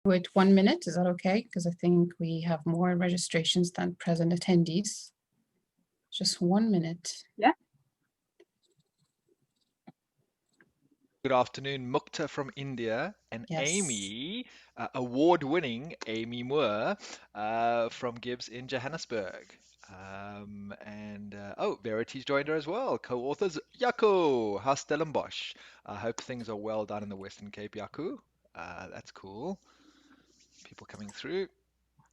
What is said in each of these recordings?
wait 1 minute. Is that okay? Because I think we have more registrations than present attendees. Just 1 minute. Yeah. Good afternoon, Mukta from India, and Yes. Amy, award-winning Amy Moore from Gibbs in Johannesburg. Oh, Verity's joined her as well. Co-authors Jaco Stellenbosch. I hope things are well done in the Western Cape, Jaco. That's cool. People coming through.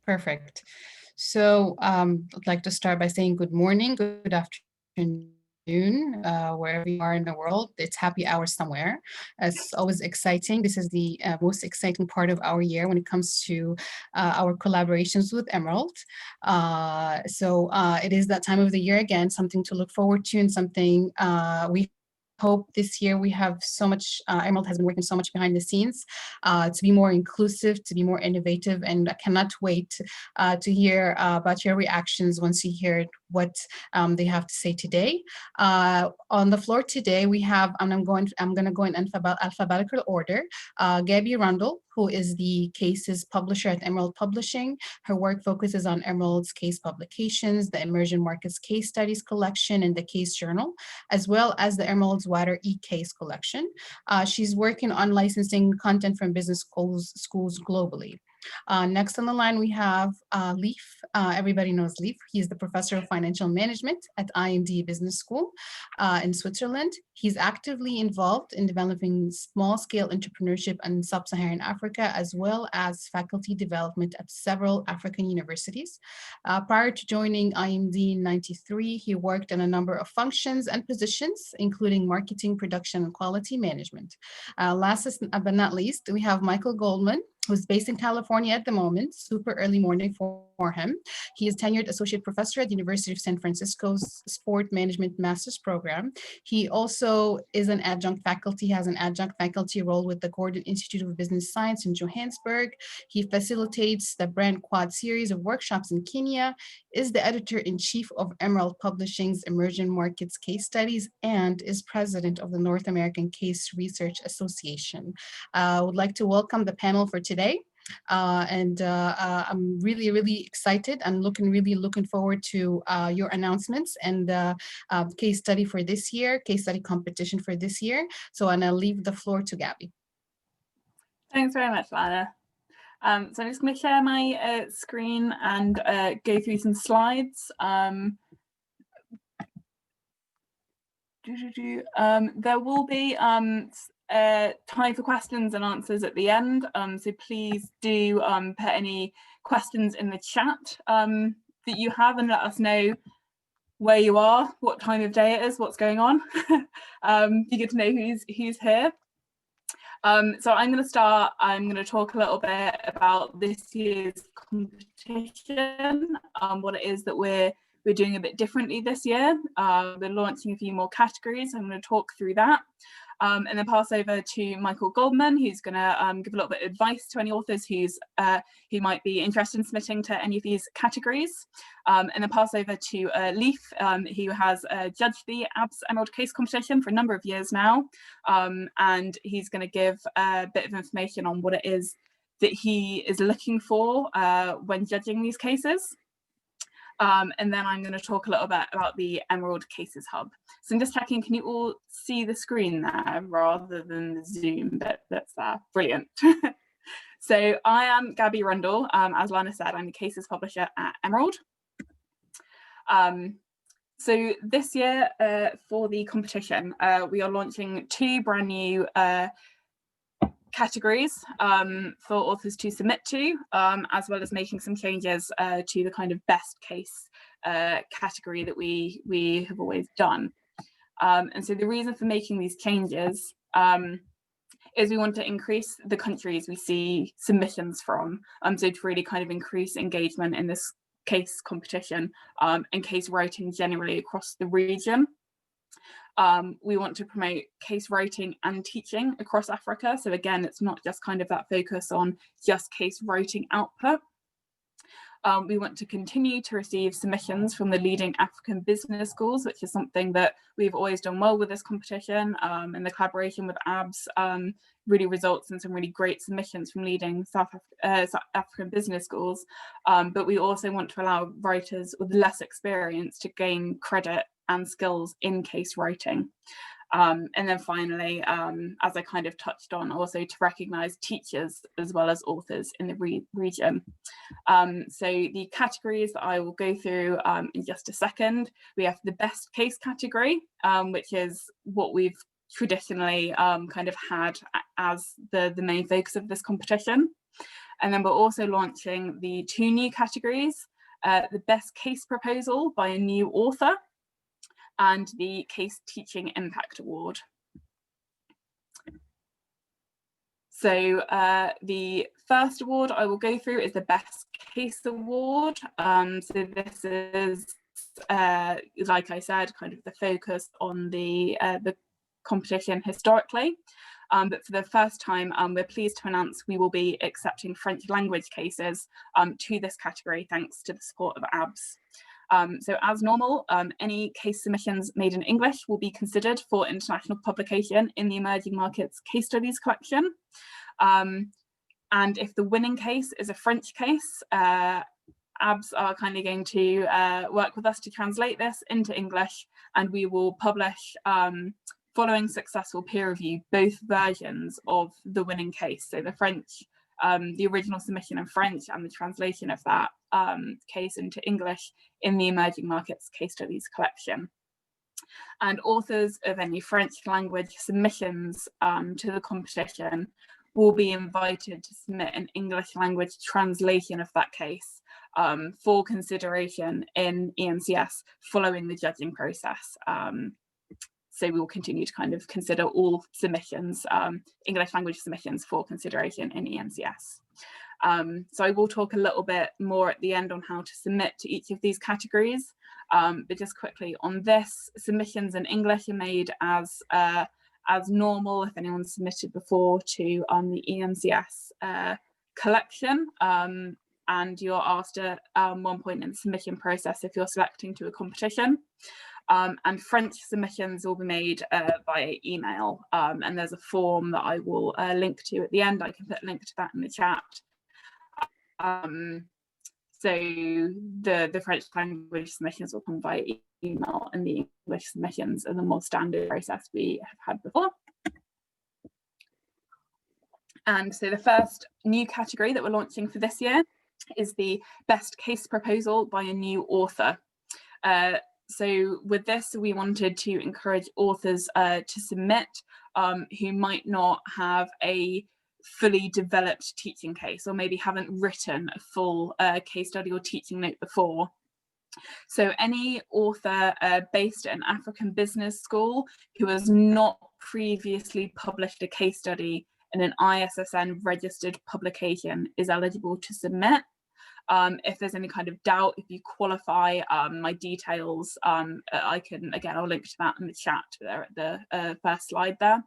Perfect. So I'd like to start by saying good morning, good afternoon, wherever you are in the world. It's happy hour somewhere. It's always exciting. This is the most exciting part of our year when it comes to our collaborations with Emerald. It is that time of the year again, something to look forward to and something we hope this year we have so much, Emerald has been working so much behind the scenes to be more inclusive, to be more innovative, and I cannot wait to hear about your reactions once you hear what they have to say today. On the floor today, we have, and I'm going to go in alphabetical order, Gabby Rundle, who is the cases publisher at Emerald Publishing. Her work focuses on Emerald's case publications, the Emerging Markets Case Studies collection, and the Case Journal, as well as the Emerald's wider e-case collection. She's working on licensing content from business schools globally. Next on the line, we have Leif. Everybody knows Leif. He's the professor of financial management at IMD Business School in Switzerland. He's actively involved in developing small-scale entrepreneurship in sub-Saharan Africa, as well as faculty development at several African universities. Prior to joining IMD in '93, he worked in a number of functions and positions, including marketing, production, and quality management. Last but not least, we have Michael Goldman, who's based in California at the moment, super early morning for him. He is tenured associate professor at the University of San Francisco's Sport Management Master's Program. He also is an adjunct faculty, has an adjunct faculty role with the Gordon Institute of Business Science in Johannesburg. He facilitates the Brand Quad series of workshops in Kenya, is the editor-in-chief of Emerald Publishing's Emerging Markets Case Studies, and is president of the North American Case Research Association. I would like to welcome the panel for today. I'm really excited and really looking forward to your announcements and the case study for this year, case study competition for this year. So I'll leave the floor to Gabby. Thanks very much, Lana. So I'm just going to share my screen and go through some slides. There will be time for questions and answers at the end, so please do put any questions in the chat that you have and let us know where you are, what time of day it is, what's going on. You get to know who's here. So I'm going to start. I'm going to talk a little bit about this year's competition, what it is that we're doing a bit differently this year. We're launching a few more categories. I'm going to talk through that. And then pass over to Michael Goldman, who's going to give a little bit of advice to any authors who might be interested in submitting to any of these categories. And then pass over to Leif, who has judged the AABS Emerald Case Competition for a number of years now. And he's going to give a bit of information on what it is that he is looking for when judging these cases. And then I'm going to talk a little bit about the Emerald Cases Hub. So I'm just checking, can you all see the screen there rather than the Zoom bit that's there? Brilliant. So I am Gabby Rundle. As Lana said, I'm the cases publisher at Emerald. So this year for the competition, we are launching two brand new categories for authors to submit to, as well as making some changes to the kind of best case category that we have always done. And so the reason for making these changes is we want to increase the countries we see submissions from, so to really kind of increase engagement in this case competition and case writing generally across the region. We want to promote case writing and teaching across Africa. So again, it's not just kind of that focus on just case writing output. We want to continue to receive submissions from the leading African business schools, which is something that we've always done well with this competition, and the collaboration with AABS really results in some really great submissions from leading South African business schools. But we also want to allow writers with less experience to gain credit and skills in case writing. And then finally, as I kind of touched on, also to recognise teachers as well as authors in the region. So the categories that I will go through in just a second, we have the best case category, which is what we've traditionally kind of had as the main focus of this competition. And then we're also launching the 2 new categories, the best case proposal by a new author and the Case Teaching Impact Award. So the first award I will go through is the Best Case Award. So this is, like I said, kind of the focus on the competition historically. But for the first time, we're pleased to announce we will be accepting French language cases to this category, thanks to the support of AABS. So as normal, any case submissions made in English will be considered for international publication in the Emerging Markets Case Studies collection. And if the winning case is a French case, AABS are kindly going to work with us to translate this into English, and we will publish, following successful peer review, both versions of the winning case. So the French, the original submission in French and the translation of that case into English in the Emerging Markets Case Studies collection. And authors of any French language submissions to the competition will be invited to submit an English language translation of that case for consideration in EMCS following the judging process. So we will continue to kind of consider all submissions, English language submissions, for consideration in EMCS. So I will talk a little bit more at the end on how to submit to each of these categories. But just quickly on this, submissions in English are made as normal if anyone submitted before to the EMCS collection. And you're asked at one point in the submission process if you're selecting to a competition. And French submissions will be made via email, and there's a form that I will link to at the end. I can put a link to that in the chat. So the French language submissions will come via email, and the English submissions are the more standard process we have had before. And so the first new category that we're launching for this year is the best case proposal by a new author. So with this, we wanted to encourage authors to submit who might not have a fully developed teaching case, or maybe haven't written a full case study or teaching note before. So any author based at an African business school who has not previously published a case study in an ISSN registered publication is eligible to submit. If there's any kind of doubt, if you qualify, my details, I can, again, I'll link to that in the chat there at the first slide there.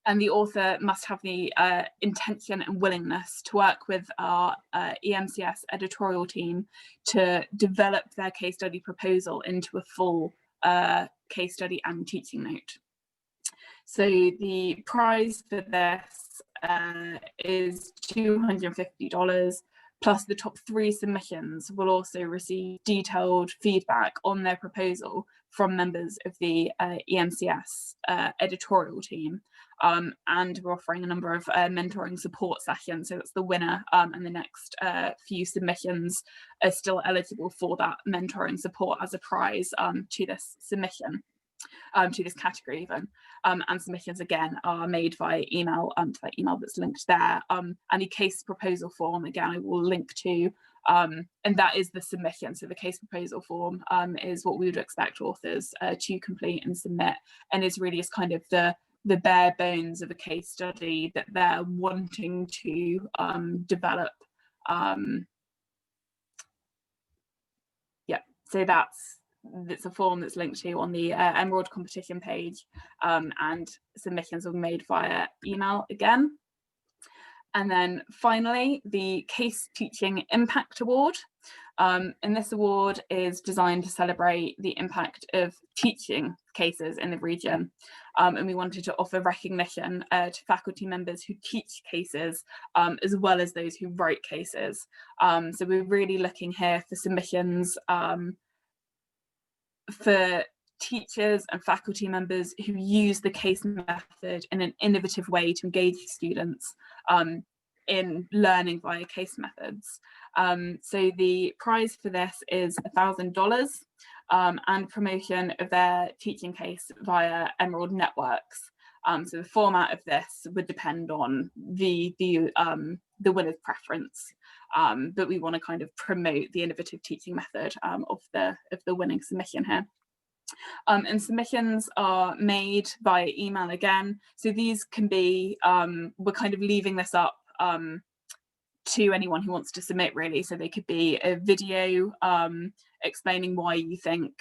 And the author must have the intention and willingness to work with our EMCS editorial team to develop their case study proposal into a full case study and teaching note. So the prize for this is $250, plus the top 3 submissions will also receive detailed feedback on their proposal from members of the EMCS editorial team. And we're offering a number of mentoring support sessions. So that's the winner, and the next few submissions are still eligible for that mentoring support as a prize to this submission. To this category even, and submissions again are made via email to that email that's linked there. And the case proposal form, again, I will link to, and that is the submission. So the case proposal form is what we would expect authors to complete and submit, and is really is kind of the bare bones of a case study that they're wanting to develop. Yeah, so it's a form that's linked to on the Emerald competition page, and submissions will be made via email again. And then finally, the Case Teaching Impact Award. And this award is designed to celebrate the impact of teaching cases in the region. And we wanted to offer recognition to faculty members who teach cases, as well as those who write cases. So we're really looking here for submissions for teachers and faculty members who use the case method in an innovative way to engage students in learning via case methods. So the prize for this is $1,000 and promotion of their teaching case via Emerald Networks. So the format of this would depend on the winner's preference, but we want to kind of promote the innovative teaching method of the winning submission here. And submissions are made via email again. So these can be, we're kind of leaving this up to anyone who wants to submit, really. So they could be a video explaining why you think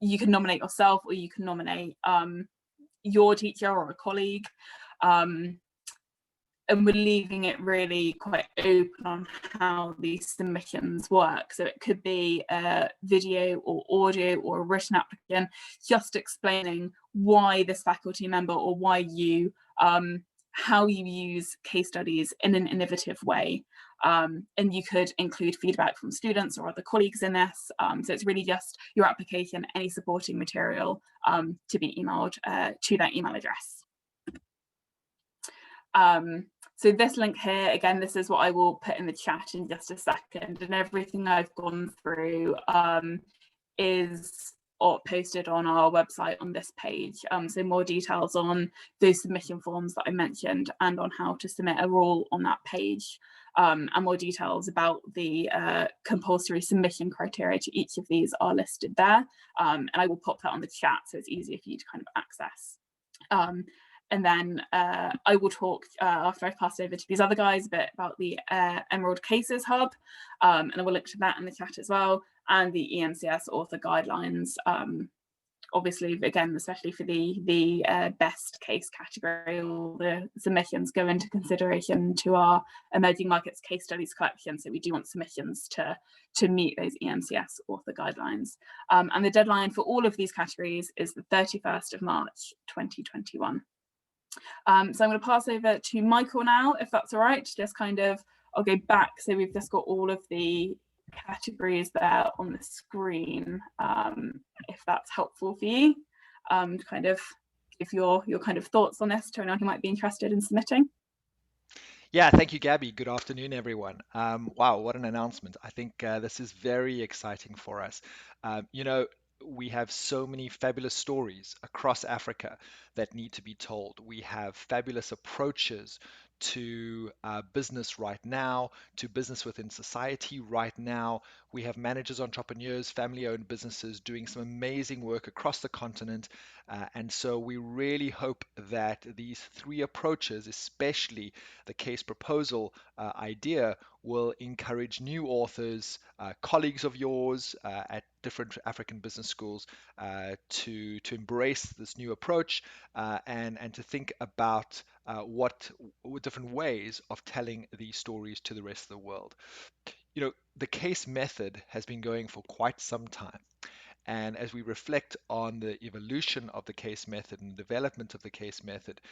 you can nominate yourself, or you can nominate your teacher or a colleague. And we're leaving it really quite open on how these submissions work. So it could be a video or audio or a written application, just explaining why this faculty member or why you, how you use case studies in an innovative way. And you could include feedback from students or other colleagues in this. So it's really just your application, any supporting material to be emailed to that email address. So this link here, again, this is what I will put in the chat in just a second, and everything I've gone through is posted on our website on this page. So more details on those submission forms that I mentioned and on how to submit a role on that page, and more details about the compulsory submission criteria to each of these are listed there. And I will pop that on the chat so it's easier for you to kind of access. And then I will talk, after I've passed over to these other guys, a bit about the Emerald Cases Hub, and I will link to that in the chat as well, and the EMCS author guidelines. Obviously, again, especially for the best case category, all the submissions go into consideration to our emerging markets case studies collection. So we do want submissions to meet those EMCS author guidelines. And the deadline for all of these categories is the 31st of March, 2021. So I'm going to pass over to Michael now, if that's all right. Just kind of, I'll go back. So we've just got all of the categories there on the screen, if that's helpful for you, to kind of give your kind of thoughts on this to anyone who might be interested in submitting. Yeah, thank you, Gabby. Good afternoon, everyone. Wow, what an announcement. I think this is very exciting for us. You know, we have so many fabulous stories across Africa that need to be told. We have fabulous approaches to business right now, to business within society right now. We have managers, entrepreneurs, family-owned businesses doing some amazing work across the continent. And so we really hope that these three approaches, especially the case proposal idea, will encourage new authors, colleagues of yours at different African business schools to embrace this new approach and to think about what different ways of telling these stories to the rest of the world. You know, the case method has been going for quite some time. And as we reflect on the evolution of the case method and development of the case method,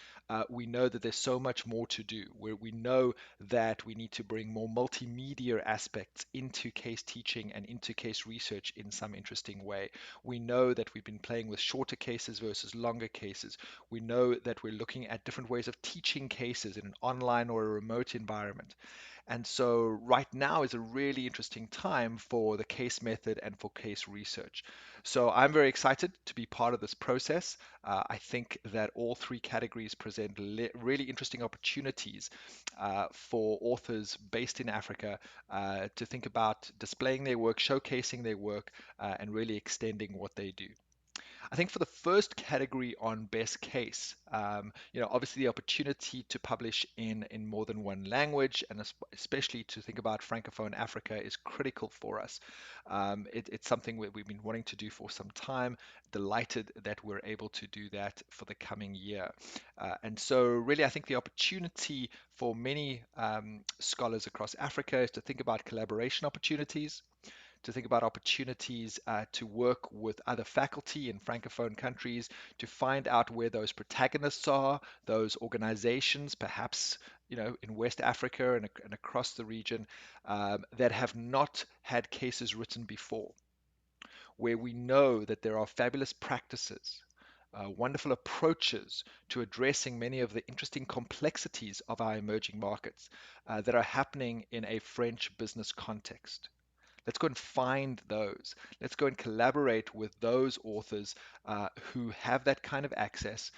we know that there's so much more to do, where we know that we need to bring more multimedia aspects into case teaching and into case research in some interesting way. We know that we've been playing with shorter cases versus longer cases. We know that we're looking at different ways of teaching cases in an online or a remote environment. And so right now is a really interesting time for the case method and for case research. So I'm very excited to be part of this process. I think that all three categories present really interesting opportunities for authors based in Africa to think about displaying their work, showcasing their work, and really extending what they do. I think for the first category on best case, obviously the opportunity to publish in more than one language, and especially to think about Francophone Africa, is critical for us. It's something we've been wanting to do for some time. Delighted that we're able to do that for the coming year. And so, really, I think the opportunity for many scholars across Africa is to think about collaboration opportunities, to think about opportunities to work with other faculty in Francophone countries, to find out where those protagonists are, those organizations, perhaps in West Africa and across the region, that have not had cases written before, where we know that there are fabulous practices, wonderful approaches to addressing many of the interesting complexities of our emerging markets that are happening in a French business context. Let's go and find those. Let's go and collaborate with those authors who have that kind of access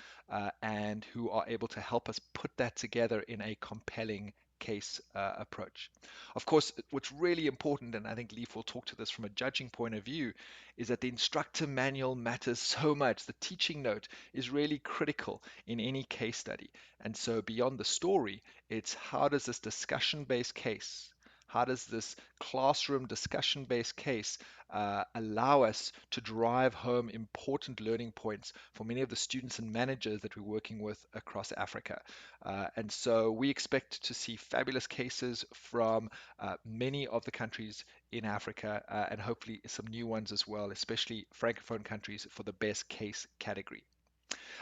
and who are able to help us put that together in a compelling case approach. Of course, what's really important, and I think Leaf will talk to this from a judging point of view, is that the instructor manual matters so much. The teaching note is really critical in any case study. And so beyond the story, it's how does this discussion-based case, how does this classroom discussion-based case allow us to drive home important learning points for many of the students and managers that we're working with across Africa? And so we expect to see fabulous cases from many of the countries in Africa and hopefully some new ones as well, especially Francophone countries for the best case category.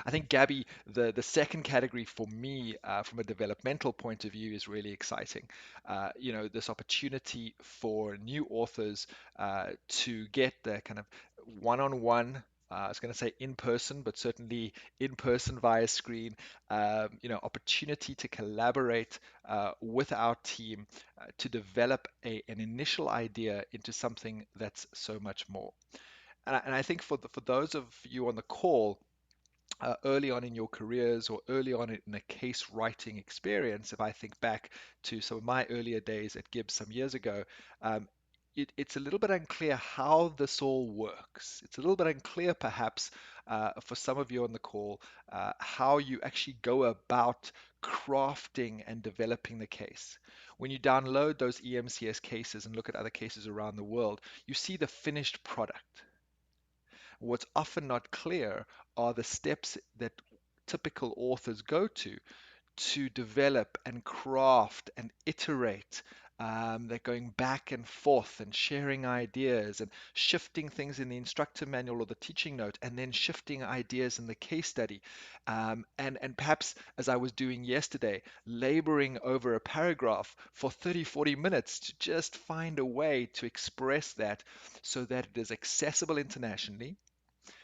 I think, Gabby, the second category for me, from a developmental point of view, is really exciting. This opportunity for new authors to get the kind of one-on-one. I was going to say in person, but certainly in person via screen. Opportunity to collaborate with our team to develop an initial idea into something that's so much more. And I think for those of you on the call, early on in your careers or early on in a case writing experience, if I think back to some of my earlier days at Gibbs some years ago, um, it's a little bit unclear how this all works. It's a little bit unclear, perhaps, for some of you on the call, how you actually go about crafting and developing the case. When you download those EMCS cases and look at other cases around the world, you see the finished product. What's often not clear are the steps that typical authors go to develop and craft and iterate. They're going back and forth and sharing ideas and shifting things in the instructor manual or the teaching note, and then shifting ideas in the case study. And perhaps, as I was doing yesterday, laboring over a paragraph for 30, 40 minutes to just find a way to express that so that it is accessible internationally,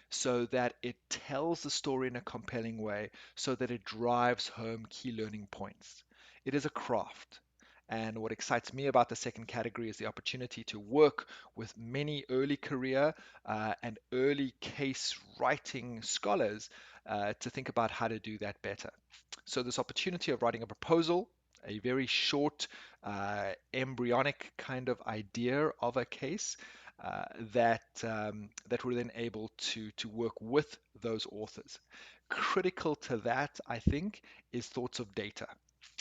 so that it tells the story in a compelling way, so that it drives home key learning points. It is a craft. And what excites me about the second category is the opportunity to work with many early career and early case writing scholars to think about how to do that better. So, this opportunity of writing a proposal, a very short, embryonic kind of idea of a case, that we're then able to work with those authors. Critical to that, I think, is thoughts of data.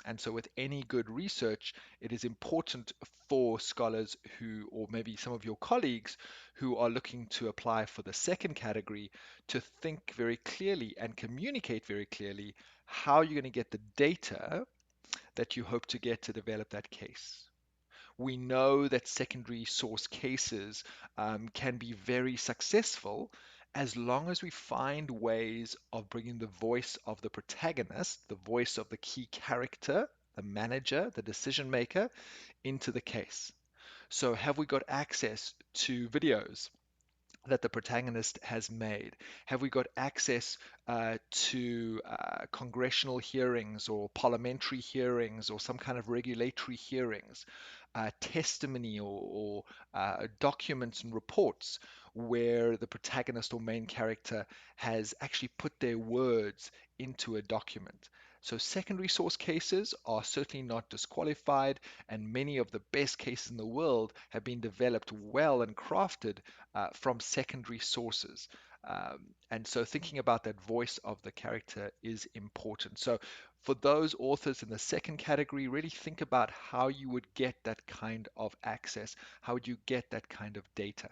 And so, with any good research, it is important for scholars who, or maybe some of your colleagues who are looking to apply for the second category, to think very clearly and communicate very clearly how you're going to get the data that you hope to get to develop that case. We know that secondary source cases can be very successful as long as we find ways of bringing the voice of the protagonist, the voice of the key character, the manager, the decision maker, into the case. So, have we got access to videos that the protagonist has made? Have we got access to congressional hearings or parliamentary hearings or some kind of regulatory hearings, testimony or documents and reports where the protagonist or main character has actually put their words into a document? So secondary source cases are certainly not disqualified, and many of the best cases in the world have been developed well and crafted from secondary sources. And so thinking about that voice of the character is important. So for those authors in the second category, really think about how you would get that kind of access. How would you get that kind of data?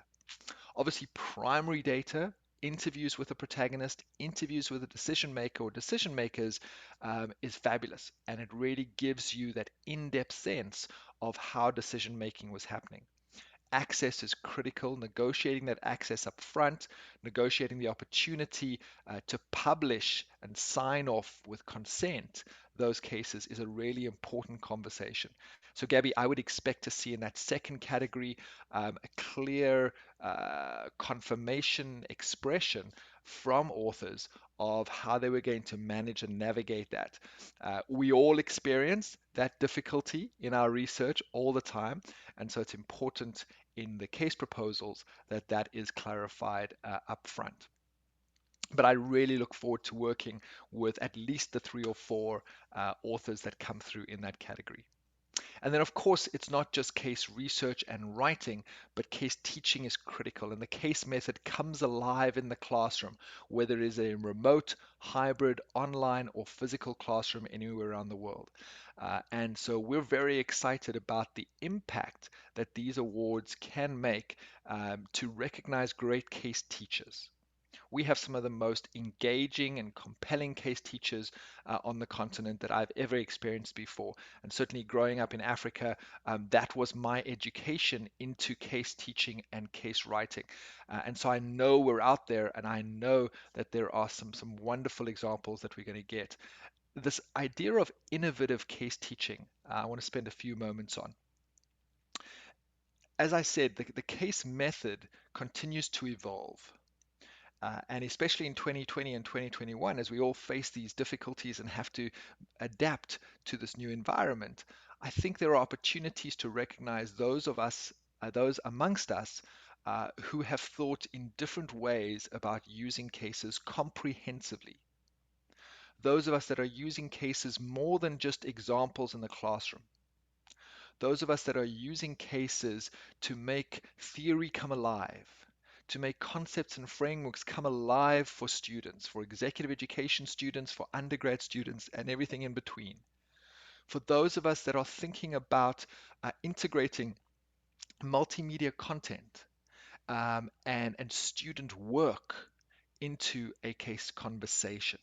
Obviously, primary data, interviews with a protagonist, interviews with a decision maker or decision makers is fabulous. And it really gives you that in-depth sense of how decision making was happening. Access is critical, negotiating that access up front, negotiating the opportunity to publish and sign off with consent, those cases is a really important conversation. So, Gabby, I would expect to see in that second category a clear confirmation expression from authors of how they were going to manage and navigate that. We all experience that difficulty in our research all the time, and so it's important in the case proposals that that is clarified up front. But I really look forward to working with at least the 3 or 4 authors that come through in that category. And then, of course, it's not just case research and writing, but case teaching is critical. And the case method comes alive in the classroom, whether it is a remote, hybrid, online, or physical classroom anywhere around the world. And so we're very excited about the impact that these awards can make to recognize great case teachers. We have some of the most engaging and compelling case teachers on the continent that I've ever experienced before. And certainly growing up in Africa, that was my education into case teaching and case writing. And so I know we're out there, and I know that there are some wonderful examples that we're going to get. This idea of innovative case teaching, I want to spend a few moments on. As I said, the case method continues to evolve. And especially in 2020 and 2021, as we all face these difficulties and have to adapt to this new environment, I think there are opportunities to recognize those of us, those amongst us, who have thought in different ways about using cases comprehensively. Those of us that are using cases more than just examples in the classroom. Those of us that are using cases to make theory come alive, to make concepts and frameworks come alive for students, for executive education students, for undergrad students, and everything in between. For those of us that are thinking about integrating multimedia content and student work into a case conversation.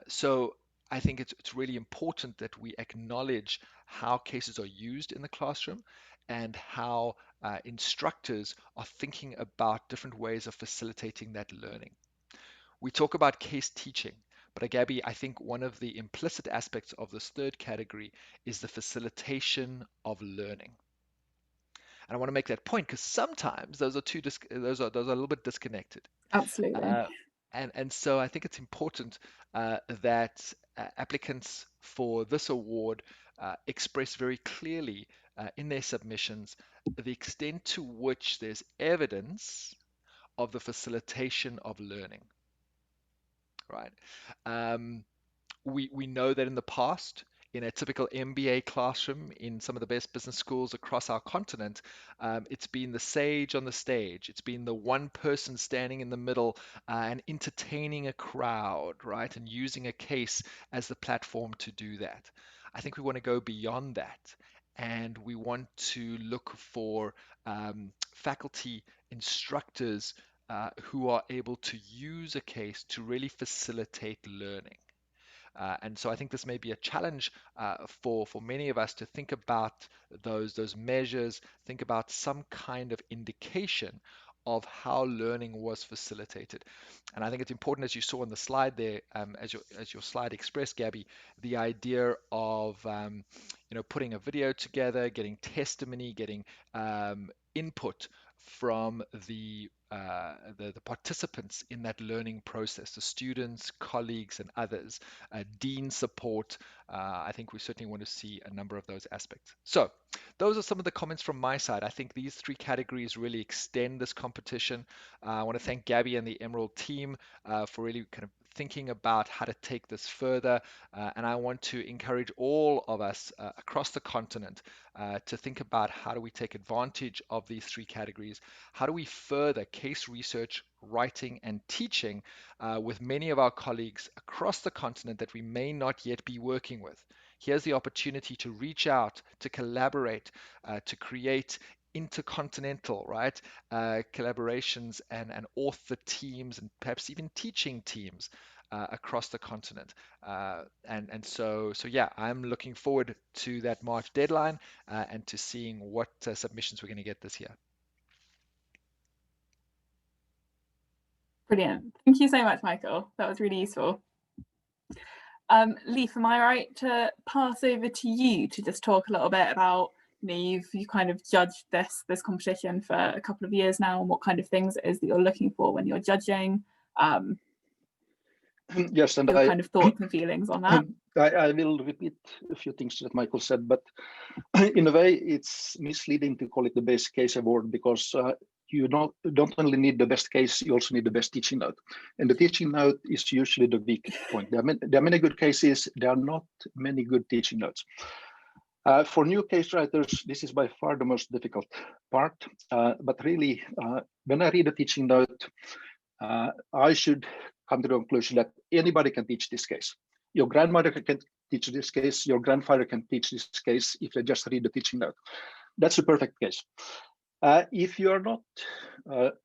So I think it's really important that we acknowledge how cases are used in the classroom and how instructors are thinking about different ways of facilitating that learning. We talk about case teaching, but Gabby, I think one of the implicit aspects of this third category is the facilitation of learning. And I want to make that point because sometimes those are those are a little bit disconnected. Absolutely. Uh, and so I think it's important that applicants for this award express very clearly in their submissions the extent to which there's evidence of the facilitation of learning, right? Um, we know that in the past, in a typical MBA classroom in some of the best business schools across our continent, it's been the sage on the stage. It's been the one person standing in the middle and entertaining a crowd, right? And using a case as the platform to do that. I think we want to go beyond that. And we want to look for faculty instructors who are able to use a case to really facilitate learning. And so I think this may be a challenge for many of us to think about those measures, think about some kind of indication of how learning was facilitated. And I think it's important, as you saw on the slide there, as your slide expressed, Gabby, the idea of putting a video together, getting testimony, getting input from the participants in that learning process, the students, colleagues, and others, dean support. I think we certainly want to see a number of those aspects. So those are some of the comments from my side. I think these three categories really extend this competition. I want to thank Gabby and the Emerald team for really kind of thinking about how to take this further. And I want to encourage all of us across the continent to think about how do we take advantage of these three categories? How do we further case research, writing, and teaching with many of our colleagues across the continent that we may not yet be working with? Here's the opportunity to reach out, to collaborate, to create intercontinental, right, collaborations and author teams and perhaps even teaching teams across the continent. So yeah, I'm looking forward to that March deadline and to seeing what submissions we're going to get this year. Brilliant. Thank you so much, Michael. That was really useful. Leif, am I right to pass over to you to just talk a little bit about, you kind of judged this competition for a couple of years now, and what kind of things it is that you're looking for when you're judging? Yes, and your kind of thoughts and feelings on that. I will repeat a few things that Michael said, but in a way, it's misleading to call it the best case award, because you don't only need the best case, you also need the best teaching note. And the teaching note is usually the weak point. There are many good cases, there are not many good teaching notes. For new case writers, this is by far the most difficult part. But really, when I read a teaching note, I should come to the conclusion that anybody can teach this case. Your grandmother can teach this case, your grandfather can teach this case if they just read the teaching note. That's a perfect case. If you're not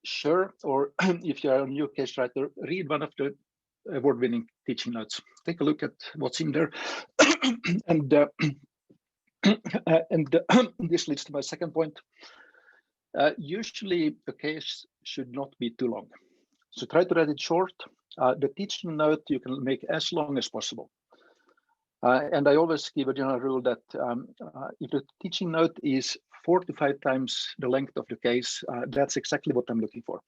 sure, or if you're a new case writer, read one of the award-winning teaching notes. Take a look at what's in there. And this leads to my second point. Usually a case should not be too long. So try to write it short. The teaching note you can make as long as possible. And I always give a general rule that if the teaching note is 4 to 5 times the length of the case, that's exactly what I'm looking for.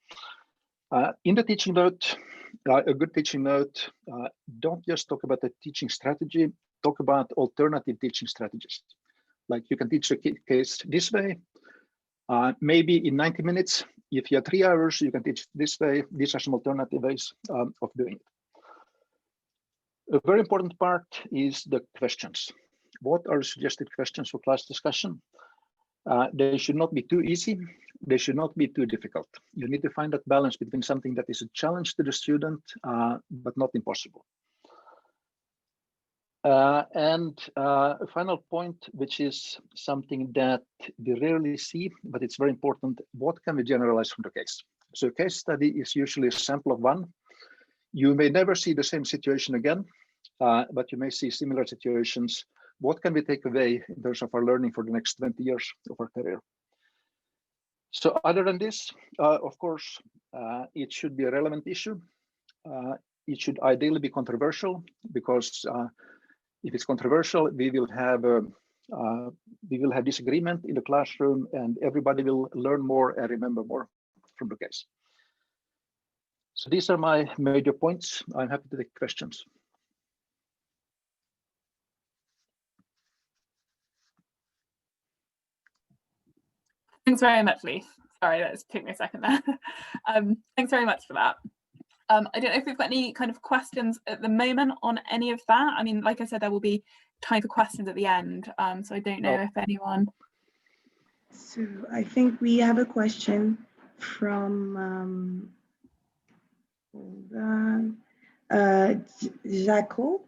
In the teaching note, a good teaching note, don't just talk about the teaching strategy, talk about alternative teaching strategies. Like, you can teach a case this way, maybe in 90 minutes. If you have 3 hours, you can teach this way. These are some alternative ways of doing it. A very important part is the questions. What are suggested questions for class discussion? They should not be too easy. They should not be too difficult. You need to find that balance between something that is a challenge to the student, but not impossible. A final point, which is something that we rarely see, but it's very important: what can we generalize from the case? So a case study is usually a sample of one. You may never see the same situation again, but you may see similar situations. What can we take away in terms of our learning for the next 20 years of our career? So other than this, of course, it should be a relevant issue. It should ideally be controversial, because if it's controversial, we will have disagreement in the classroom, and everybody will learn more and remember more from the case. So these are my major points. I'm happy to take questions. Thanks very much, Leif. Sorry, that just took me a second there. Thanks very much for that. I don't know if we've got any kind of questions at the moment on any of that. I mean, like I said, there will be time for questions at the end. So I don't know if anyone. So I think we have a question from Jaco.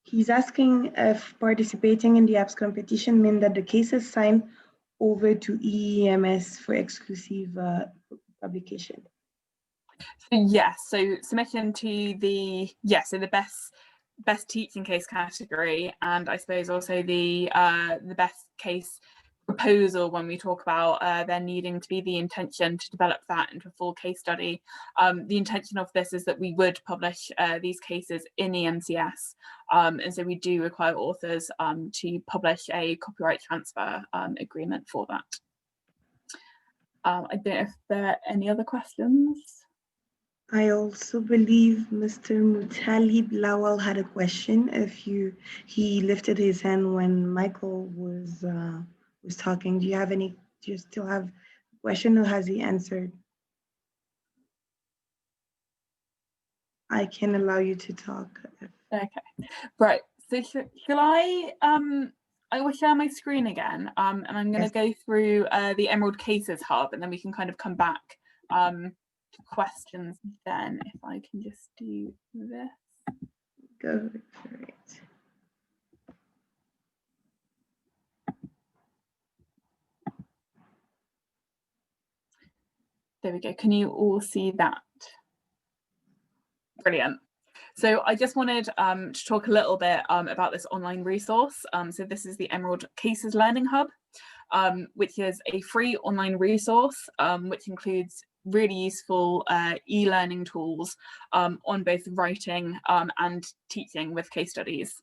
He's asking if participating in the AABS competition means that the cases signed over to EEMS for exclusive publication. So yes, so submission to the best teaching case category, and I suppose also the best case proposal, when we talk about there needing to be the intention to develop that into a full case study. The intention of this is that we would publish these cases in the MCS, and so we do require authors to publish a copyright transfer agreement for that. I don't know if there are any other questions. I also believe Mr. Mutalib Lawal had a question. He lifted his hand when Michael was who's talking. Do you still have a question, or has he answered? I can allow you to talk. Okay, right. So shall I will share my screen again, and I'm going to go through the Emerald Cases Hub, and then we can kind of come back to questions then, if I can just do this. Go for it. There we go. Can you all see that? Brilliant. So I just wanted to talk a little bit about this online resource. So this is the Emerald Cases Learning Hub, which is a free online resource, which includes really useful e-learning tools on both writing and teaching with case studies.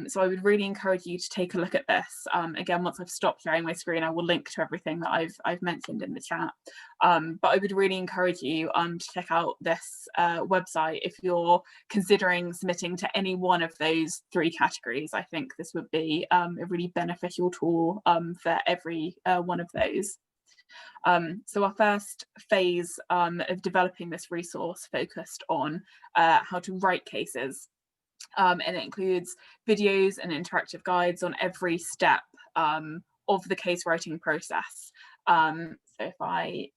So I would really encourage you to take a look at this. Again, once I've stopped sharing my screen, I will link to everything that I've mentioned in the chat. But I would really encourage you to check out this website if you're considering submitting to any one of those 3 categories. I think this would be a really beneficial tool for every one of those. So our first phase of developing this resource focused on how to write cases. And it includes videos and interactive guides on every step of the case writing process. So if I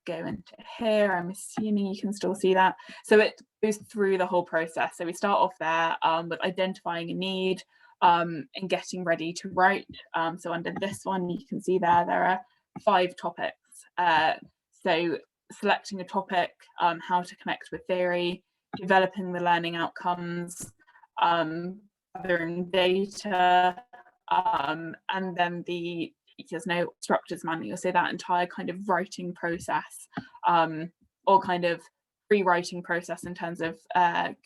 go into here, I'm assuming you can still see that. So it goes through the whole process. So we start off there with identifying a need and getting ready to write. So under this one, you can see there are 5 topics. So selecting a topic, how to connect with theory, developing the learning outcomes, gathering data, and then the teacher's note, instructor's manual. So that entire kind of writing process, or kind of rewriting process in terms of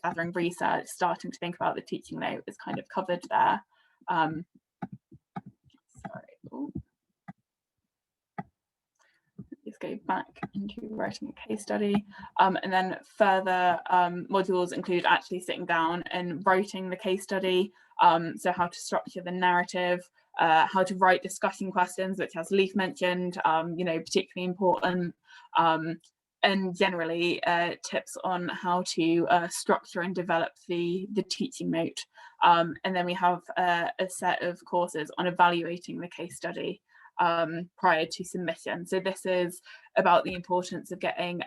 gathering research, starting to think about the teaching note is kind of covered there. Let's go back into writing a case study, and then further modules include actually sitting down and writing the case study. So how to structure the narrative, how to write discussion questions, which, as Leif mentioned, particularly important, and generally tips on how to structure and develop the teaching note. And then we have a set of courses on evaluating the case study prior to submission. So this is about the importance of getting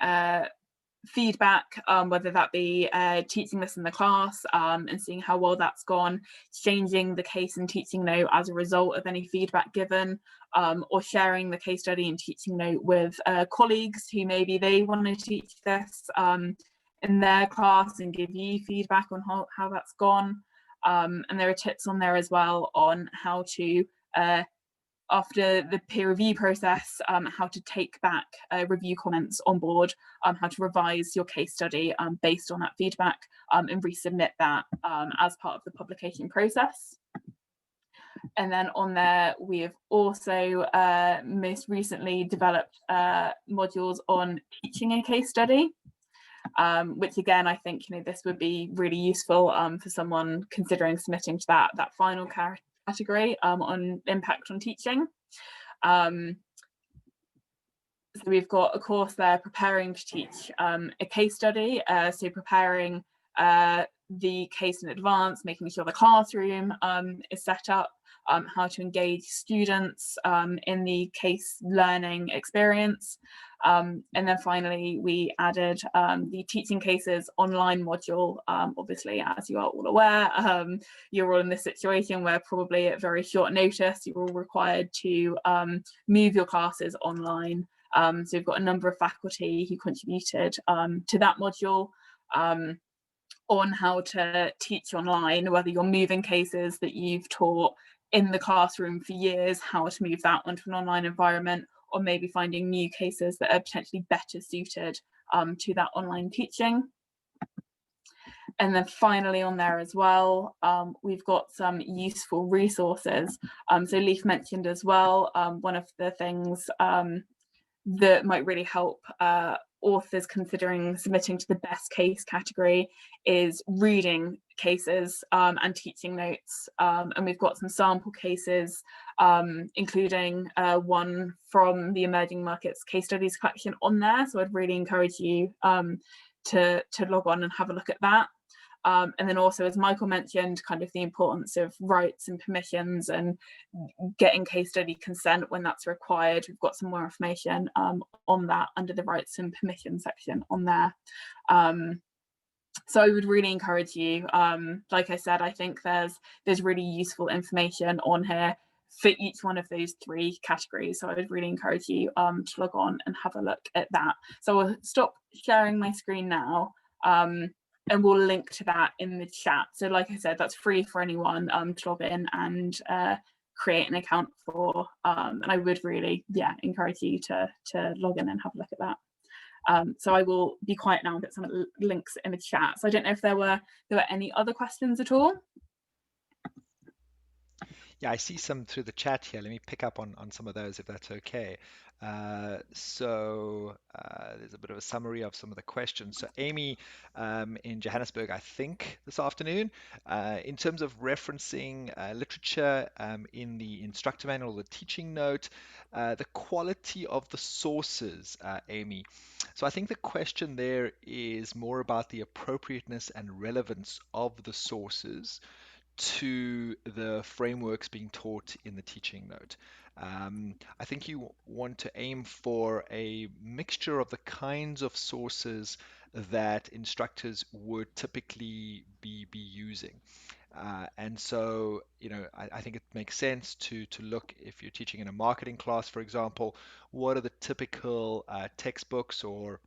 feedback, whether that be teaching this in the class and seeing how well that's gone, changing the case and teaching note as a result of any feedback given, or sharing the case study and teaching note with colleagues who maybe they want to teach this in their class and give you feedback on how that's gone. And there are tips on there as well on how to after the peer review process, how to take back review comments on board, how to revise your case study based on that feedback, and resubmit that as part of the publication process. And then on there, we have also most recently developed modules on teaching a case study, which again, I think this would be really useful for someone considering submitting to that final category on impact on teaching. So we've got a course there, preparing to teach a case study, so preparing the case in advance, making sure the classroom is set up, how to engage students in the case learning experience. And then finally, we added the teaching cases online module. Obviously, as you are all aware, you're all in this situation where probably at very short notice, you're all required to move your classes online. So we've got a number of faculty who contributed to that module on how to teach online, whether you're moving cases that you've taught in the classroom for years, how to move that onto an online environment, or maybe finding new cases that are potentially better suited to that online teaching. And then finally on there as well, we've got some useful resources. So Leif mentioned as well, one of the things that might really help authors considering submitting to the best case category is reading cases and teaching notes, and we've got some sample cases including one from the emerging markets case studies collection on there. So I'd really encourage you to log on and have a look at that. And then also, as Michael mentioned, kind of the importance of rights and permissions and getting case study consent when that's required. We've got some more information on that under the rights and permission section on there. So I would really encourage you, like I said, I think there's really useful information on here for each one of those three categories. So I would really encourage you to log on and have a look at that. So I'll stop sharing my screen now. And we'll link to that in the chat. So like I said, that's free for anyone to log in and create an account for. And I would really, encourage you to log in and have a look at that. So I will be quiet now and get some links in the chat. So I don't know if there were any other questions at all. Yeah, I see some through the chat here. Let me pick up on some of those if that's okay. There's a bit of a summary of some of the questions. So Amy in Johannesburg, I think, this afternoon, in terms of referencing literature in the instructor manual, the teaching note, the quality of the sources, Amy. So I think the question there is more about the appropriateness and relevance of the sources to the frameworks being taught in the teaching note. I think you want to aim for a mixture of the kinds of sources that instructors would typically be using. And so, I think it makes sense to look, if you're teaching in a marketing class, for example, what are the typical textbooks or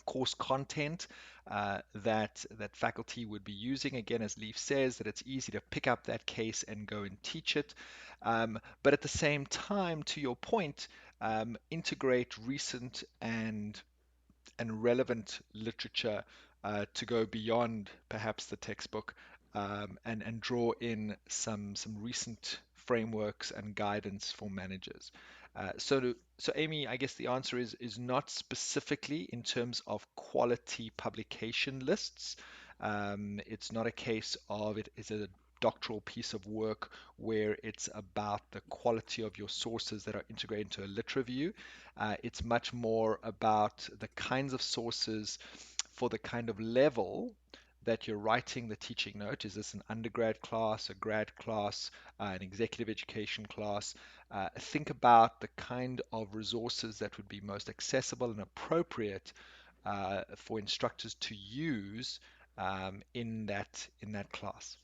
course content that faculty would be using. Again, as Leaf says, that it's easy to pick up that case and go and teach it. But at the same time, to your point, integrate recent and relevant literature to go beyond perhaps the textbook, and draw in some recent frameworks and guidance for managers. So Amy, I guess the answer is not specifically in terms of quality publication lists. It's not a case of it is a doctoral piece of work where it's about the quality of your sources that are integrated into a lit review. It's much more about the kinds of sources for the kind of level that you're writing the teaching note. Is this an undergrad class, a grad class, an executive education class? Think about the kind of resources that would be most accessible and appropriate for instructors to use in that class.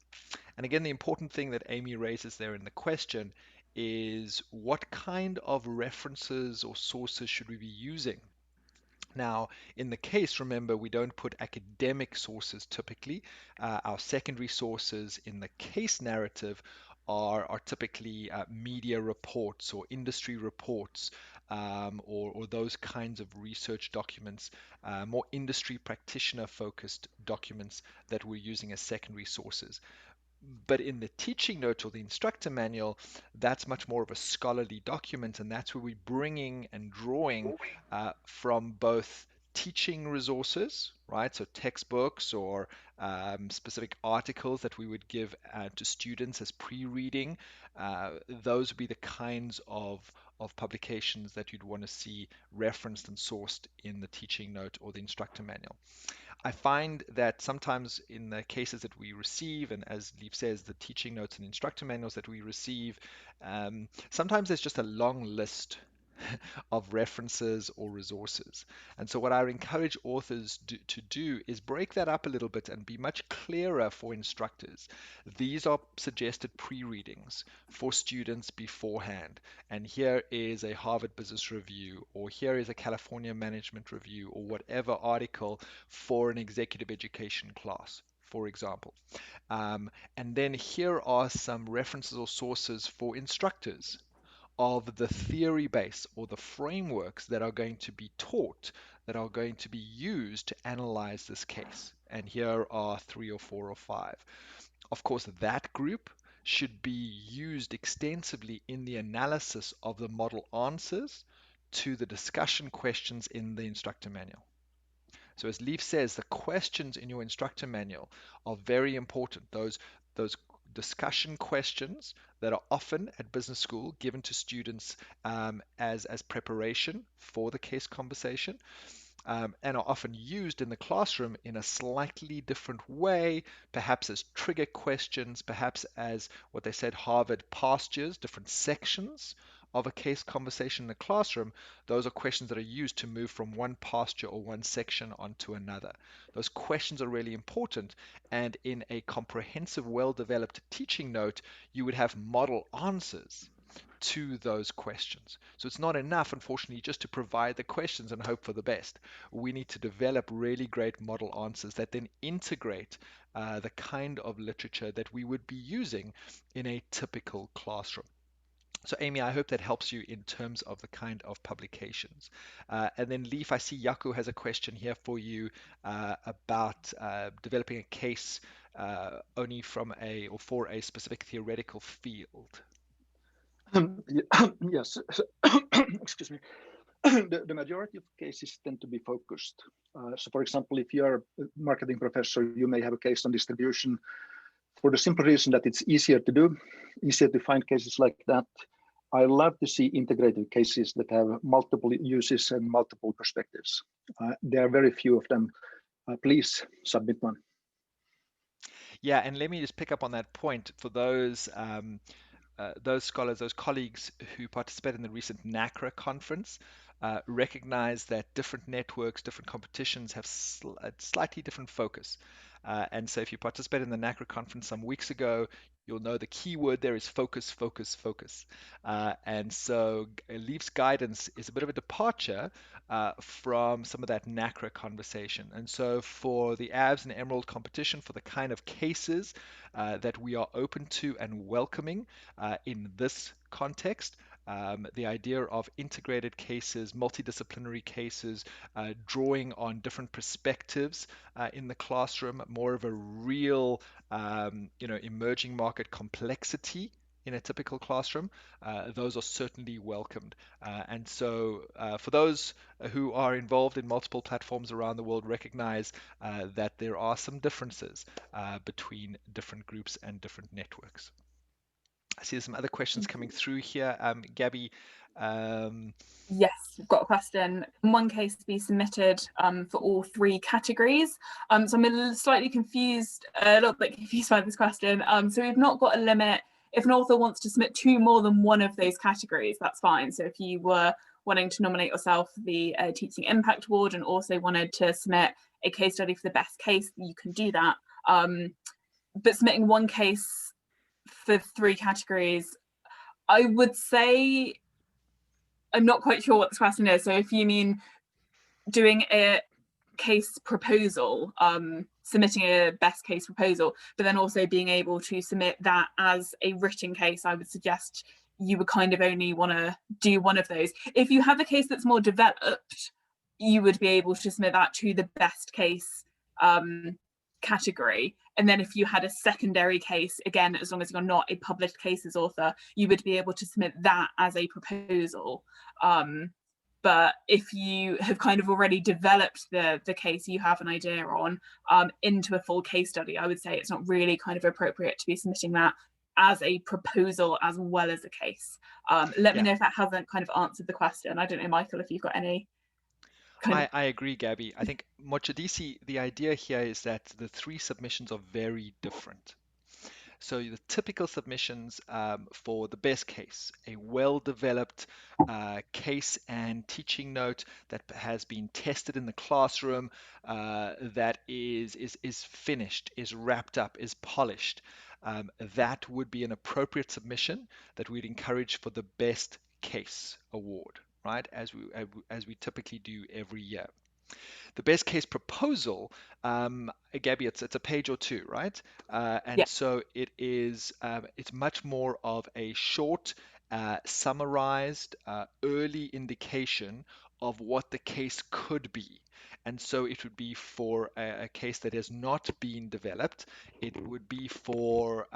And again, the important thing that Amy raises there in the question is what kind of references or sources should we be using? Now, in the case, remember, we don't put academic sources typically. Our secondary sources in the case narrative are typically media reports or industry reports, or those kinds of research documents, more industry practitioner focused documents that we're using as secondary sources. But in the teaching note or the instructor manual, that's much more of a scholarly document, and that's where we're bringing and drawing from both teaching resources, right? So textbooks or specific articles that we would give to students as pre-reading. Those would be the kinds of publications that you'd want to see referenced and sourced in the teaching note or the instructor manual. I find that sometimes in the cases that we receive, and as Leaf says, the teaching notes and instructor manuals that we receive, sometimes there's just a long list of references or resources. And so what I encourage authors to do is break that up a little bit and be much clearer for instructors. These are suggested pre-readings for students beforehand. And here is a Harvard Business Review, or here is a California Management Review, or whatever article for an executive education class, for example. And then here are some references or sources for instructors of the theory base or the frameworks that are going to be taught, that are going to be used to analyze this case. And here are 3 or 4 or 5. Of course, that group should be used extensively in the analysis of the model answers to the discussion questions in the instructor manual. So as Leaf says, the questions in your instructor manual are very important. Those discussion questions that are often at business school given to students as preparation for the case conversation, and are often used in the classroom in a slightly different way, perhaps as trigger questions, perhaps as what they said, Harvard pastures, different sections of a case conversation in the classroom. Those are questions that are used to move from one pasture or one section onto another. Those questions are really important, and in a comprehensive, well-developed teaching note, you would have model answers to those questions. So it's not enough, unfortunately, just to provide the questions and hope for the best. We need to develop really great model answers that then integrate the kind of literature that we would be using in a typical classroom. So Amy, I hope that helps you in terms of the kind of publications. And then Leaf, I see Yaku has a question here for you about developing a case only from a or for a specific theoretical field. Yes, excuse me. The majority of cases tend to be focused. So for example, if you are a marketing professor, you may have a case on distribution for the simple reason that it's easier to do, easier to find cases like that. I love to see integrated cases that have multiple uses and multiple perspectives. There are very few of them. Please submit one. Yeah, and let me just pick up on that point for those scholars, those colleagues who participated in the recent NACRA conference, recognize that different networks, different competitions have a slightly different focus. And so if you participated in the NACRA conference some weeks ago, you'll know the key word there is focus, focus, focus. And so Leaf's guidance is a bit of a departure from some of that NACRA conversation. And so for the AABS and Emerald competition, for the kind of cases that we are open to and welcoming in this context, the idea of integrated cases, multidisciplinary cases, drawing on different perspectives in the classroom, more of a real, emerging market complexity in a typical classroom, those are certainly welcomed. And so for those who are involved in multiple platforms around the world, recognize that there are some differences between different groups and different networks. I see there's some other questions coming through here. Gabby. Yes, we've got a question. Can one case be submitted for all three categories? So I'm slightly confused, a little bit confused by this question. So we've not got a limit. If an author wants to submit to more than one of those categories, that's fine. So if you were wanting to nominate yourself for the Teaching Impact Award and also wanted to submit a case study for the best case, you can do that. But submitting one case for three categories, I would say, I'm not quite sure what this question is. So if you mean doing a case proposal, submitting a best case proposal, but then also being able to submit that as a written case, I would suggest you would kind of only want to do one of those. If you have a case that's more developed, you would be able to submit that to the best case category. And then if you had a secondary case, again, as long as you're not a published cases author, you would be able to submit that as a proposal. But if you have kind of already developed the case you have an idea on into a full case study, I would say it's not really kind of appropriate to be submitting that as a proposal as well as a case. Let me know if that hasn't kind of answered the question. I don't know, Michael, if you've got any. I agree, Gabby. I think Mochadisi, the idea here is that the three submissions are very different. So the typical submissions for the best case, a well-developed case and teaching note that has been tested in the classroom, that is finished, is wrapped up, is polished. That would be an appropriate submission that we'd encourage for the best case award, right? As we typically do every year. The best case proposal, Gabby, it's a page or two, right? And so it is. It's much more of a short, summarized, early indication of what the case could be. And so it would be for a case that has not been developed. It would be for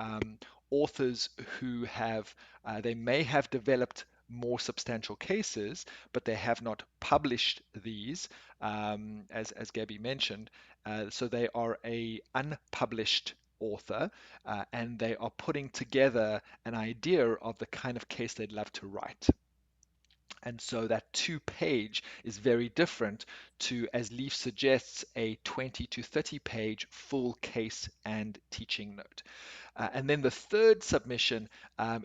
authors who have, they may have developed more substantial cases, but they have not published these, as Gabby mentioned. So they are a unpublished author, and they are putting together an idea of the kind of case they'd love to write. And so that 2-page is very different to, as Leaf suggests, a 20 to 30 page full case and teaching note. And then the third submission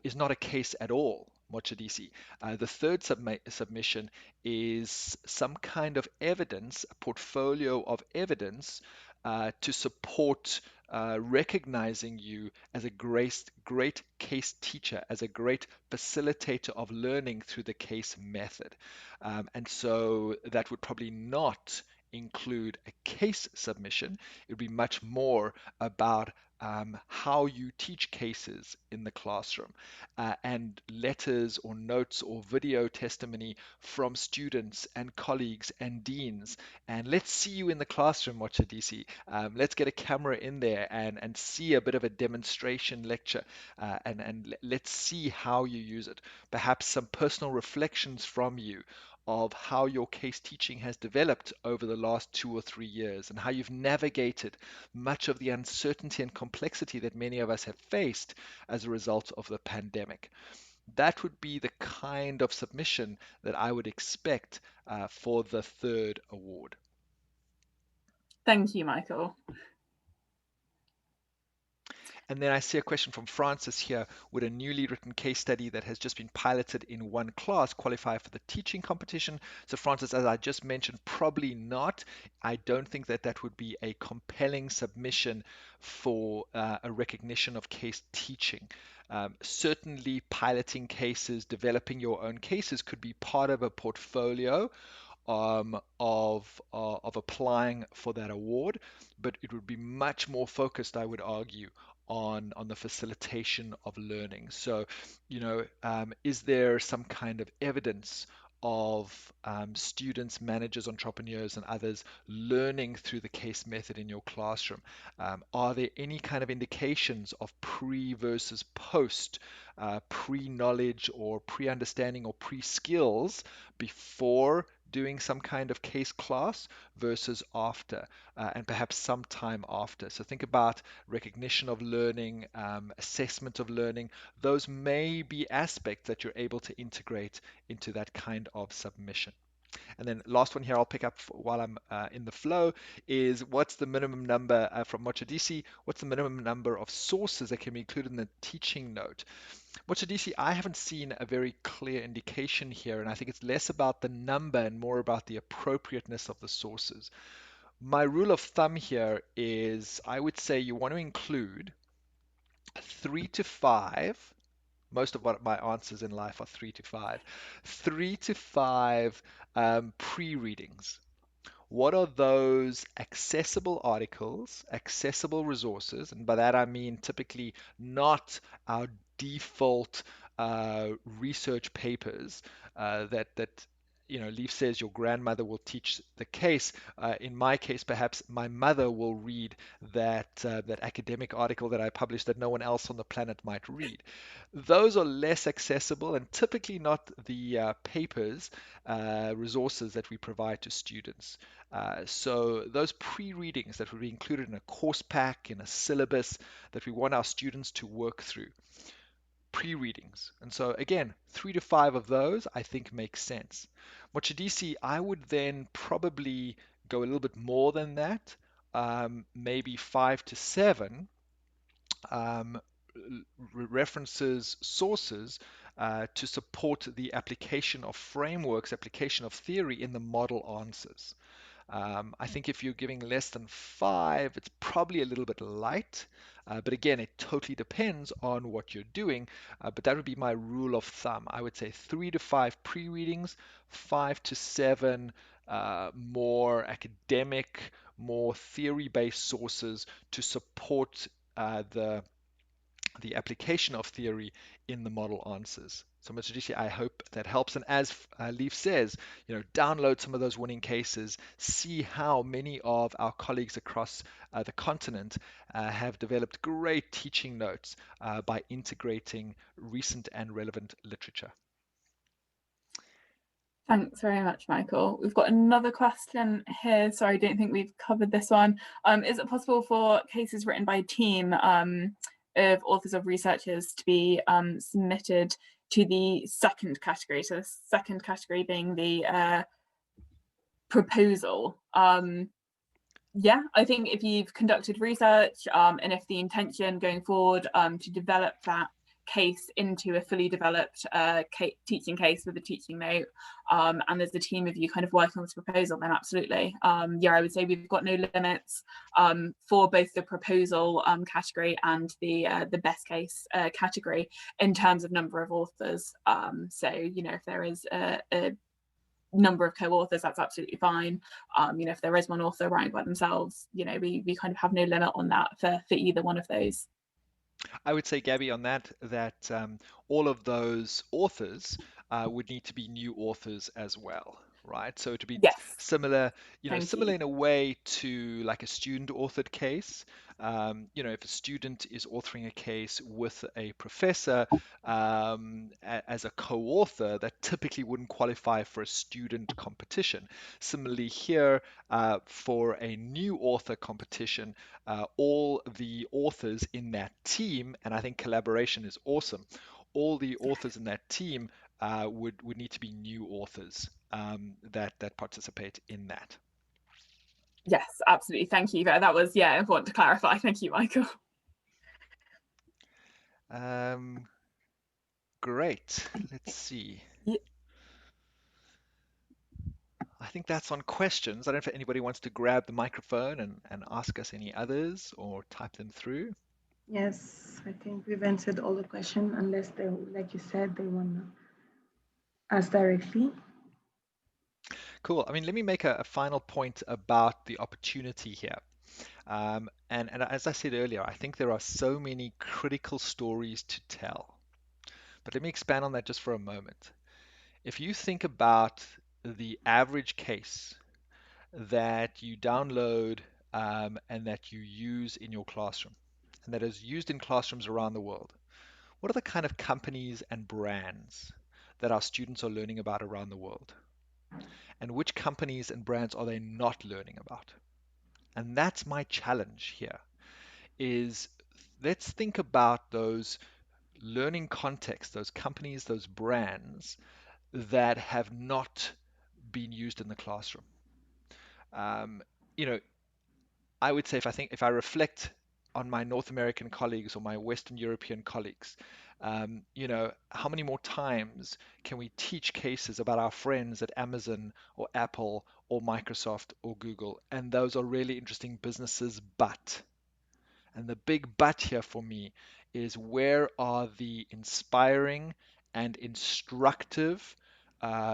is not a case at all, Mochadisi. The third submission is some kind of evidence, a portfolio of evidence to support recognizing you as a great case teacher, as a great facilitator of learning through the case method. And so that would probably not include a case submission. It would be much more about how you teach cases in the classroom, and letters or notes or video testimony from students and colleagues and deans. And let's see you in the classroom, Mochadisi. Let's get a camera in there and see a bit of a demonstration lecture, and let's see how you use it. Perhaps some personal reflections from you of how your case teaching has developed over the last 2 or 3 years, and how you've navigated much of the uncertainty and complexity that many of us have faced as a result of the pandemic. That would be the kind of submission that I would expect for the third award. Thank you, Michael. And then I see a question from Francis here. Would a newly written case study that has just been piloted in one class qualify for the teaching competition? So Francis, as I just mentioned, probably not. I don't think that that would be a compelling submission for a recognition of case teaching. Certainly piloting cases, developing your own cases could be part of a portfolio of applying for that award, but it would be much more focused, I would argue, on the facilitation of learning. So, is there some kind of evidence of students, managers, entrepreneurs, and others learning through the case method in your classroom? Are there any kind of indications of pre versus post, pre-knowledge or pre-understanding or pre-skills before doing some kind of case class versus after, and perhaps some time after? So think about recognition of learning, assessment of learning. Those may be aspects that you're able to integrate into that kind of submission. And then last one here I'll pick up while I'm in the flow is, what's the minimum number from Mochadisi? What's the minimum number of sources that can be included in the teaching note? Mochadisi, I haven't seen a very clear indication here, and I think it's less about the number and more about the appropriateness of the sources. My rule of thumb here is I would say you want to include 3 to 5. Most of what my answers in life are 3 to 5. 3 to 5 pre-readings. What are those accessible articles, accessible resources? And by that I mean typically not our default research papers that Leaf says your grandmother will teach the case. In my case, perhaps my mother will read that academic article that I published that no one else on the planet might read. Those are less accessible and typically not the papers, resources that we provide to students. So those pre-readings that would be included in a course pack, in a syllabus that we want our students to work through. Pre-readings. And so again, 3 to 5 of those I think makes sense. Mochadisi, I would then probably go a little bit more than that, maybe 5 to 7 references, sources to support the application of frameworks, application of theory in the model answers. I think if you're giving less than 5, it's probably a little bit light. But again, it totally depends on what you're doing. But that would be my rule of thumb. I would say 3 to 5 pre-readings, 5 to 7 more academic, more theory-based sources to support the application of theory in the model answers. So Mitsubishi, I hope that helps. And as Leaf says, download some of those winning cases, see how many of our colleagues across the continent have developed great teaching notes by integrating recent and relevant literature. Thanks very much, Michael. We've got another question here. Sorry, I don't think we've covered this one. Is it possible for cases written by a team of authors or researchers to be submitted to the second category? So the second category being the proposal. Yeah, I think if you've conducted research and if the intention going forward to develop that case into a fully developed teaching case with a teaching note, and there's a team of you kind of working on this proposal, then absolutely. Yeah, I would say we've got no limits for both the proposal category and the best case category in terms of number of authors. So, you know, if there is a number of co-authors, that's absolutely fine. You know, if there is one author writing by themselves, you know, we kind of have no limit on that for either one of those. I would say, Gabby, on that, all of those authors would need to be new authors as well, right? So to be Yes, similar, similar you. in a way to like a student authored case. If a student is authoring a case with a professor as a co-author, that typically wouldn't qualify for a student competition. Similarly here, for a new author competition, all the authors in that team, and I think collaboration is awesome, all the authors in that team would need to be new authors that participate in that. Yes, absolutely. Thank you. That was, yeah, important to clarify. Thank you, Michael. Great. Let's see. Yeah. I think that's on questions. I don't know if anybody wants to grab the microphone and ask us any others or type them through. Yes, I think we've answered all the questions, unless they, like you said, they want to ask directly. Cool. I mean, let me make a final point about the opportunity here. And as I said earlier, I think there are so many critical stories to tell. But let me expand on that just for a moment. If you think about the average case that you download and that you use in your classroom, and that is used in classrooms around the world, what are the kind of companies and brands that our students are learning about around the world? And which companies and brands are they not learning about? And that's my challenge here, is let's think about those learning contexts, those companies, those brands that have not been used in the classroom. Um, you know, I would say if I reflect on my North American colleagues or my Western European colleagues, how many more times can we teach cases about our friends at Amazon or Apple or Microsoft or Google? And those are really interesting businesses, and the big but here for me is, where are the inspiring and instructive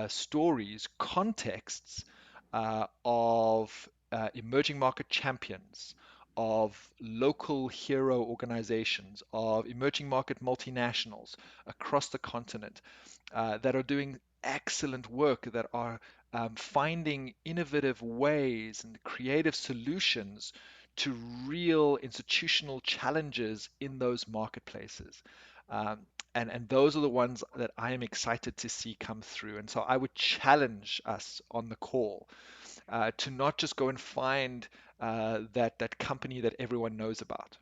stories, contexts of emerging market champions, of local hero organizations, of emerging market multinationals across the continent that are doing excellent work, that are finding innovative ways and creative solutions to real institutional challenges in those marketplaces. And those are the ones that I am excited to see come through. And so I would challenge us on the call to not just go and find that company that everyone knows about,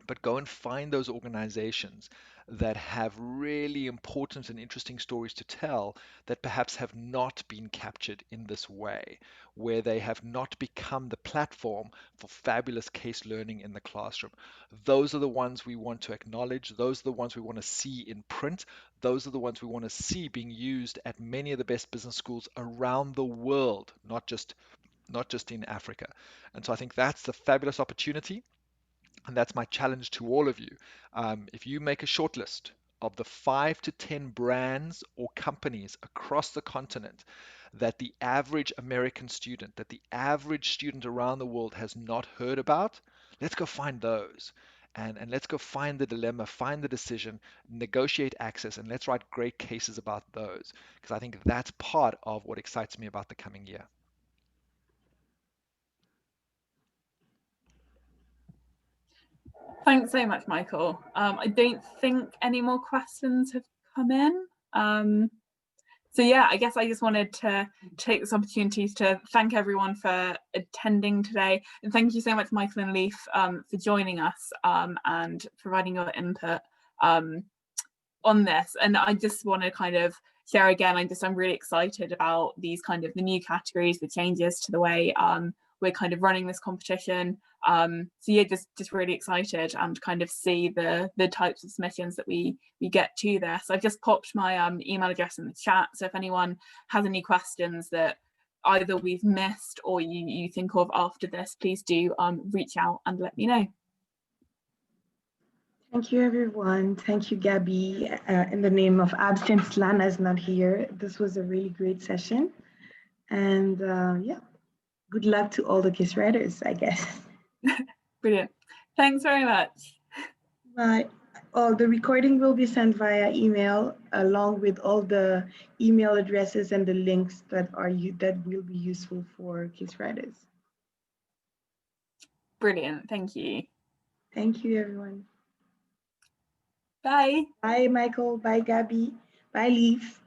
but go and find those organizations that have really important and interesting stories to tell that perhaps have not been captured in this way, where they have not become the platform for fabulous case learning in the classroom. Those are the ones we want to acknowledge. Those are the ones we want to see in print. Those are the ones we want to see being used at many of the best business schools around the world, not just in Africa. And so I think that's the fabulous opportunity. And that's my challenge to all of you. If you make a short list of the 5 to 10 brands or companies across the continent that the average American student, that the average student around the world has not heard about, let's go find those. And let's go find the dilemma, find the decision, negotiate access, and let's write great cases about those. Because I think that's part of what excites me about the coming year. Thanks so much, Michael. I don't think any more questions have come in. So yeah, I guess I just wanted to take this opportunity to thank everyone for attending today. And thank you so much, Michael and Leif, for joining us and providing your input on this. And I just want to kind of share again, I'm really excited about these kind of the new categories, the changes to the way we're kind of running this competition. So yeah, just really excited and kind of see the types of submissions that we get to this. I've just popped my email address in the chat, so if anyone has any questions that either we've missed or you think of after this, please do reach out and let me know. Thank you, everyone. Thank you, Gabby. In the name of AABS, since Lana is not here, this was a really great session. And yeah, good luck to all the case writers, I guess. Brilliant. Thanks very much. Bye. Oh, the recording will be sent via email along with all the email addresses and the links that will be useful for case writers. Brilliant. Thank you. Thank you, everyone. Bye. Bye, Michael. Bye, Gabby. Bye, Leif.